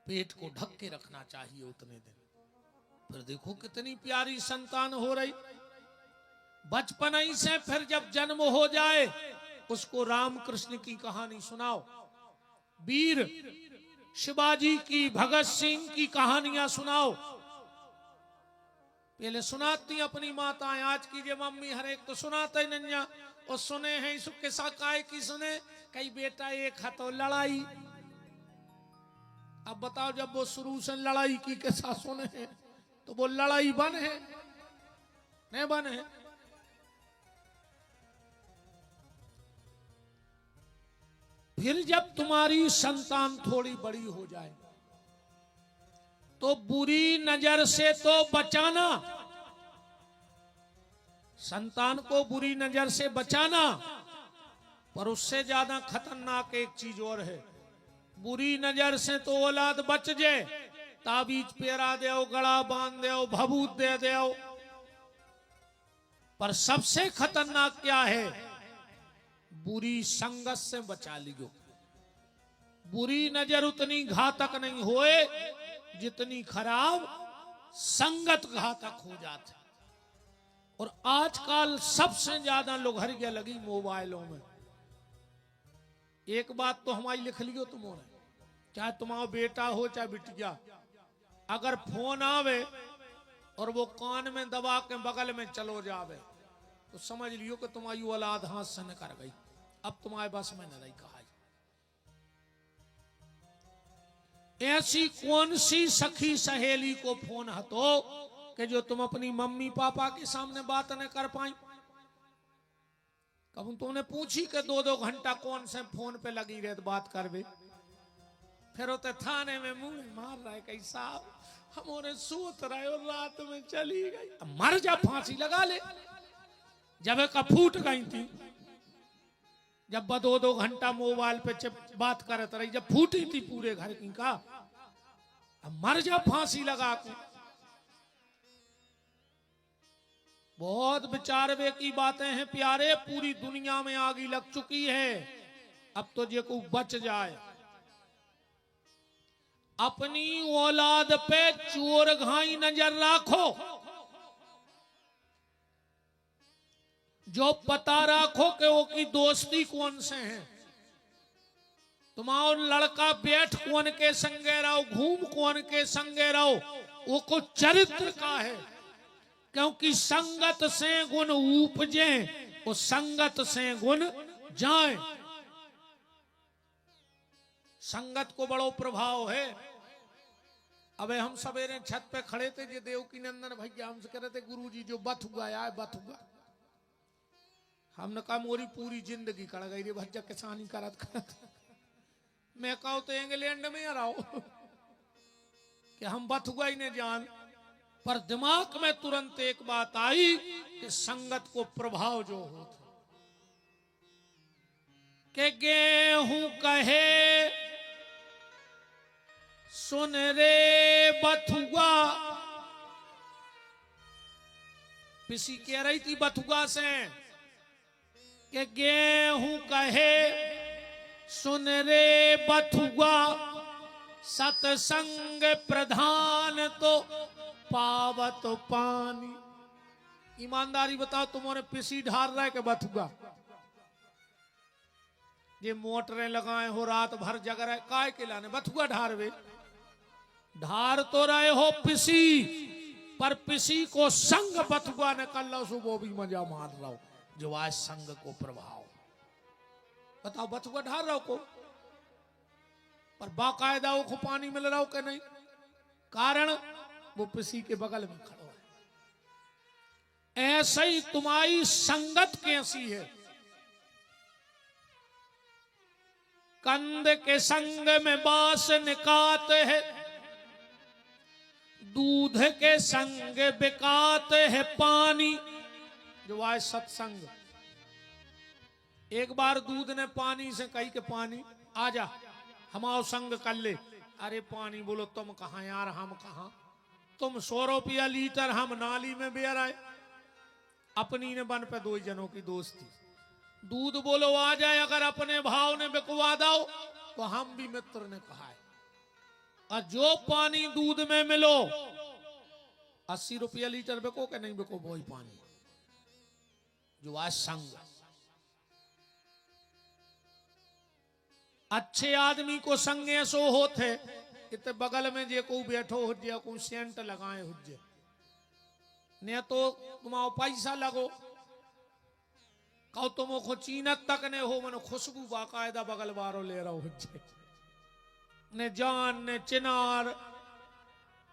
पेट को ढक के रखना चाहिए उतने दिन। फिर देखो कितनी प्यारी संतान हो रही। बचपन ही से फिर जब जन्म हो जाए उसको राम कृष्ण की कहानी सुनाओ, वीर शिवाजी की, भगत सिंह की कहानियां सुनाओ। पहले सुनाती अपनी माताएं, आज की जो मम्मी हर एक तो सुनाते नन्या और सुने हैं इसके किस्सा काय की सुने, कई बेटा एक हाथों लड़ाई। अब बताओ जब वो शुरू से लड़ाई की किस्सा सुने हैं तो वो लड़ाई बन है नहीं बन है। फिर जब तुम्हारी संतान थोड़ी बड़ी हो जाए तो बुरी नजर से तो बचाना, संतान को बुरी नजर से बचाना। पर उससे ज्यादा खतरनाक एक चीज और है, बुरी नजर से तो औलाद बच जाए, ताबीज पेरा दो, गला बांध दो, भभूत दे दो। पर सबसे खतरनाक क्या है, बुरी संगत से बचा लियो। बुरी नजर उतनी घातक नहीं होए जितनी खराब संगत घातक हो जाती। और आजकल सबसे ज्यादा लोग हर गया लगी मोबाइलों में। एक बात तो हमारी लिख लियो तुमने, चाहे तुम्हारा बेटा हो चाहे बिटिया, अगर फोन आवे और वो कान में दबा के बगल में चलो जावे तो समझ लियो कि तुम्हारी औलाद हाथ से निकल गई, अब तुम्हारे बस में न रही। कहा ऐसी कौन सी सखी सहेली को फोन हतो कि जो तुम अपनी मम्मी पापा के सामने बात न कर पाई। कब तुमने पूछी कि 2-2 घंटा कौन से फोन पे लगी रहे बात करवे। फिर होते थाने में मुंह मार रहा है कैसा हमारे सूत रहे और रात में चली गई। मर जा, फांसी लगा ले। जब का फूट गई थी, जब 2-2 घंटा मोबाइल पे बात करत रही, जब फूटी थी पूरे घर की का, अब मर जा फांसी लगा के। बहुत विचारवे की बातें हैं प्यारे, पूरी दुनिया में आगी लग चुकी है। अब तो जे को बच जाए, अपनी औलाद पे चोर घाई नजर रखो, जो पता रखो कि वो की दोस्ती कौन से हैं। तुम्हारा लड़का बैठ कौन के संगे रहो, घूम कौन के संगे रहो, वो को चरित्र का है। क्योंकि संगत से गुण उपजे और संगत से गुण जाए। संगत को बड़ो प्रभाव है। अबे हम सवेरे छत पे खड़े थे, ये देवकी नंदन भैया हमसे कह रहे थे गुरुजी जो बथ हुआ है बथ हुआ। हमने कहा मोरी पूरी जिंदगी कड़ गई रे भज्जा किसानी करत करत। मैं कहो तो इंग्लैंड में रहो कि हम बथ हुआ ही नहीं जान। पर दिमाग में तुरंत एक बात आई कि संगत को प्रभाव जो होता कि गेहूं कहे सुन रे बथुआ। पिसी कह रही थी बथुआ से कि गेहूं कहे सुन रे बथुआ, सतसंग प्रधान तो पावत पानी। ईमानदारी बताओ तुम्हारे पिसी ढार रहा है कि बथुआ? ये मोटरें लगाए हो रात भर जग रहे काय के लाने बथुआ ढारवे। ढार तो रहे हो पिसी, पर पिसी को संग बथुआ ने कर लो सो वो भी मजा मार रहा हो। जो आज संग को प्रभाव बताओ, बथुआ ढार रहा हो को पर बाकायदा को पानी मिल रहा हो कि नहीं? कारण वो पिसी के बगल में खड़ा है। ऐसे ही तुम्हारी संगत कैसी है? कंद के संग में बास निकाते है, दूध के संग बिकाते है पानी। जो आए सत्संग, एक बार दूध ने पानी से कही कि पानी आजा हमारा संग कर ले। अरे पानी बोलो तुम कहां यार, हम कहां, तुम 100 रुपया लीटर, हम नाली में बह रहे। अपनी ने बन पे 2 जनों की दोस्ती। दूध बोलो आ जाए, अगर अपने भाव ने बिकवा दो तो हम भी मित्र ने कहा है। और जो पानी दूध में मिलो 80 रुपया लीटर बिको के नहीं बिको, वही पानी जो आज संग। अच्छे आदमी को संग ऐसो होते इत बगल में जे को बैठो हुजे को सेंट लगाए हुजे, ने तो तुम्हारो पैसा लगो कहो तुम को चीनत तक ने हो मनो खुशबू बाकायदा बगल वारो ले रहो हुजे, ने जान ने चिनार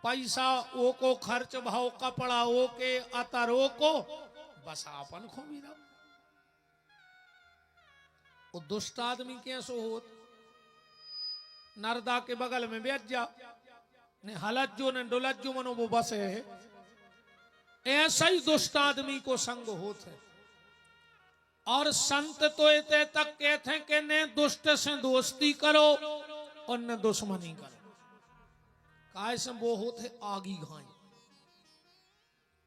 पैसा ओ को खर्च भाव कपड़ा ओ के अतर ओ को बस आपन खो भी रहो। वो दुष्ट आदमी कैसो होत, नरदा के बगल में बैठ जा, ने हलत जो ने डुलत जो मनो वो बस है। ऐसा ही दुष्ट आदमी को संग होत है। और संत तो इतने तक कहते हैं कि ने दुष्ट से दोस्ती करो और न दुश्मनी करो। काय से वो होते आगी घाई,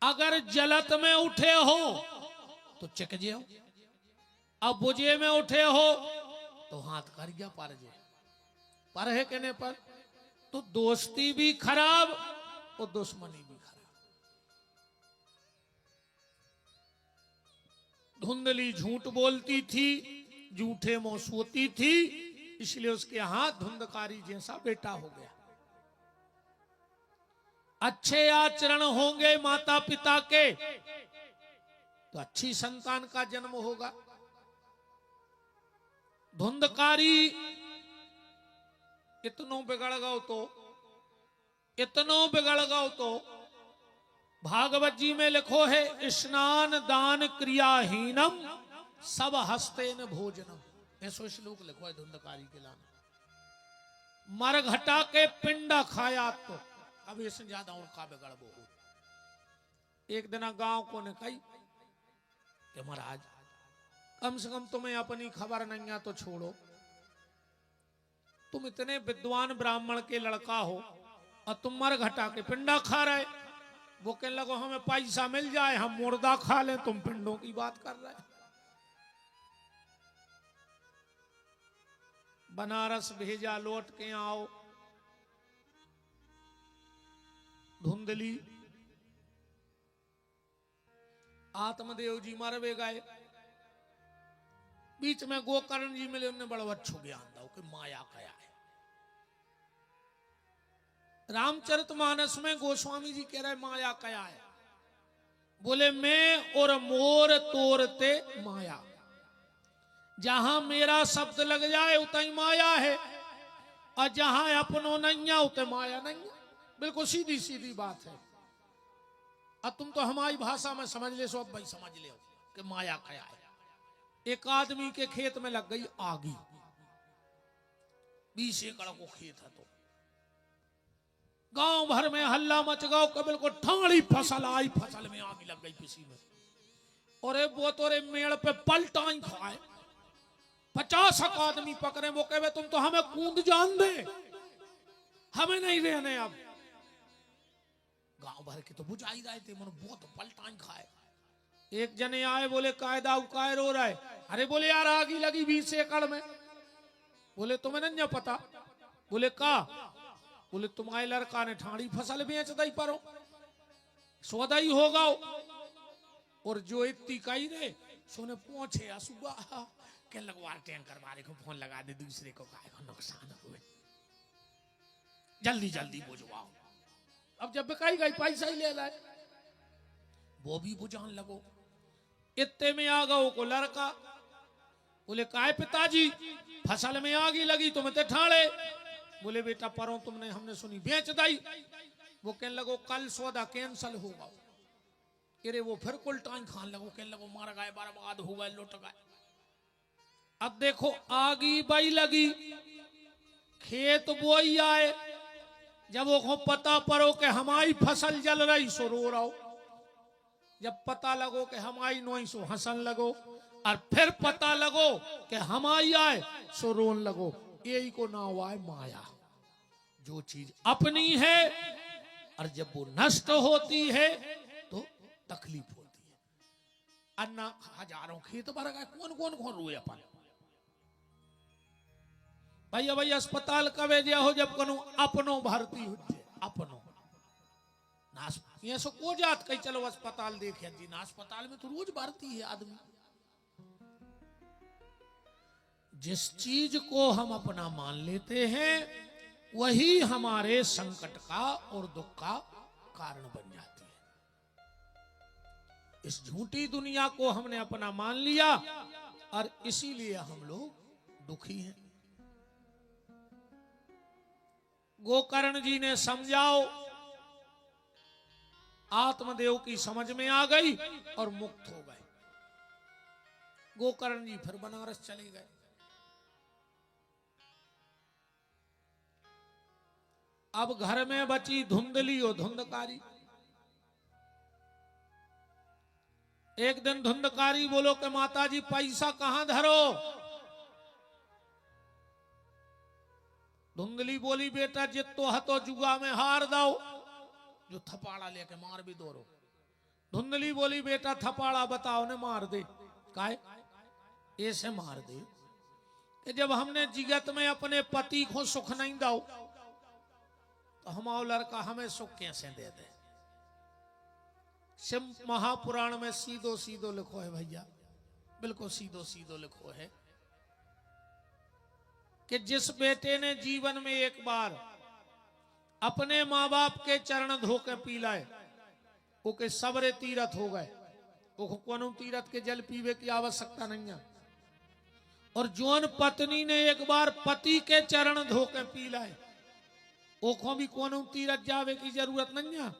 अगर जलत में उठे हो तो चिक जाओ, अब बुझे में उठे हो तो हाथ कर गया पर जे पर है कहने पर, तो दोस्ती भी खराब और दुश्मनी भी खराब। धुंधली झूठ बोलती थी, झूठे मुंह सोती थी, इसलिए उसके हाथ धुंधकारी जैसा बेटा हो गया। अच्छे आचरण होंगे माता पिता के तो अच्छी संतान का जन्म होगा। धुंधकारी इतनो बिगड़ गओ तो, इतनो बिगड़ गओ तो भागवत जी में लिखो है स्नान दान क्रियाहीनम सब हस्ते न भोजनम, ऐसो श्लोक लिखो है धुंधकारी के लाने। मर घटा के पिंडा खाया तो अब इससे ज्यादा और का बिगड़ वो। एक दिन गांव को ने कही कि महाराज कम से कम तुम्हें अपनी खबर नहीं है तो छोड़ो, तुम इतने विद्वान ब्राह्मण के लड़का हो और तुम मर घटा के पिंडा खा रहे। वो कहने लगो हमें पैसा मिल जाए हम मुर्दा खा लें, तुम पिंडों की बात कर रहे। बनारस भेजा, लौट के आओ, धुंधली आत्मदेव जी मरवे गए। बीच में गोकर्ण जी मिले, उन्हें बड़ा अच्छो ज्ञान दो कि माया क्या है। रामचरितमानस में गोस्वामी जी कह रहे माया क्या है, बोले मैं और मोर तोरते माया, जहां मेरा शब्द लग जाए उतई माया है, और जहां अपनो नहीं है उतई माया नहीं है। बिल्कुल सीधी सीधी बात है। अब तुम तो हमारी भाषा में समझ ले, सो अब भाई समझ ले कि माया क्या है। एक आदमी के खेत में लग गई आगी, 20 एकड़ को खेत है, तो गांव भर में हल्ला मच गया कि बिल्कुल ठाड़ी फसल आई, फसल में आग लग गई किसी में। और वो तोरे मेड़ पे पलटाई खाए, 50 आदमी पकड़े। वो कहे तुम तो हमें कूद जान दे, हमें नहीं रहने। अब गांव भर के तो बुझाई रहे थे, मन वो तो पलटाई खाए। एक जने आए, बोले कायदा उकाय रो रहा है। अरे बोले यार आगी लगी 20 एकड़ में। बोले तुम्हें नहीं पता? बोले का? बोले तुम्हारे लड़का ने ठाड़ी फसल बेच दई परो, सौदाई होगा। और जो इतनी कही रे सोने पहुंचे सुबह के लगवा टैंकर वाले को फोन लगा दे, दूसरे को काय को नुकसान हुए, जल्दी जल्दी बुझवाओ। अब जब बिकाई गई पैसा ही ले लाए, वो भी बुझान लगो। इतने में आ गओ को लड़का, बोले काय पिताजी फसल में आगी लगी तुम्हें ते ठाड़े। बोले बेटा परो तुमने हमने सुनी बेच दई। वो कहने लगो कल सौदा कैंसल होगा। अरे वो फिर कुल टाइम खान लगो, कहने लगो मार गए, बर्बाद हो गए, लुट गए। अब देखो आगी बई लगी, खेत बोई आए, जब वो पता पड़ो कि हमारी फसल जल रही सो रो रहो, जब पता लगो कि हमारी नोई सो हंसन लगो, और फिर पता लगो कि हमारी आए सो रोन लगो। यही को नाम आए माया। जो चीज अपनी है और जब वो नष्ट होती है तो तकलीफ होती है। अन्ना हजारों खेत भर गए, कौन कौन कौन रोए अपन। भैया भाई अस्पताल कवे जे हो जब कनु अपनो भर्ती हो जे अपनो नास ये सो को जात कही चलो अस्पताल देखे जी ना अस्पताल में तो रोज भर्ती है आदमी। जिस चीज को हम अपना मान लेते हैं वही हमारे संकट का और दुख का कारण बन जाती है। इस झूठी दुनिया को हमने अपना मान लिया और इसीलिए हम लोग दुखी हैं। गोकर्ण जी ने समझाओ, आत्मदेव की समझ में आ गई और मुक्त हो गए। गोकर्ण जी फिर बनारस चले गए। अब घर में बची धुंधली और धुंधकारी। एक दिन धुंधकारी बोलो कि माता जी पैसा कहां धरो। धुंधली बोली बेटा जितो हतो जुआ में हार दो, जो थपाड़ा लेके मार भी दो। धुंधली बोली बेटा थपाड़ा बताओ ने मार दे। काय ऐसे मार दे कि जब हमने जिगत में अपने पति को सुख नहीं दो तो हमारा लड़का हमें सुख कैसे दे दे। शिव महापुराण में सीधो सीधो लिखो है भैया, बिल्कुल सीधो सीधो लिखो है कि जिस बेटे ने जीवन में एक बार अपने माँ बाप के चरण धो के पी लाए वो के सबरे तीरथ हो गए। वो कोनो तीरथ के जल पीवे की आवश्यकता नहीं है। और जोन पत्नी ने एक बार पति के चरण धो के पी लाए वो भी कोनो तीरथ जावे की जरूरत नहीं है।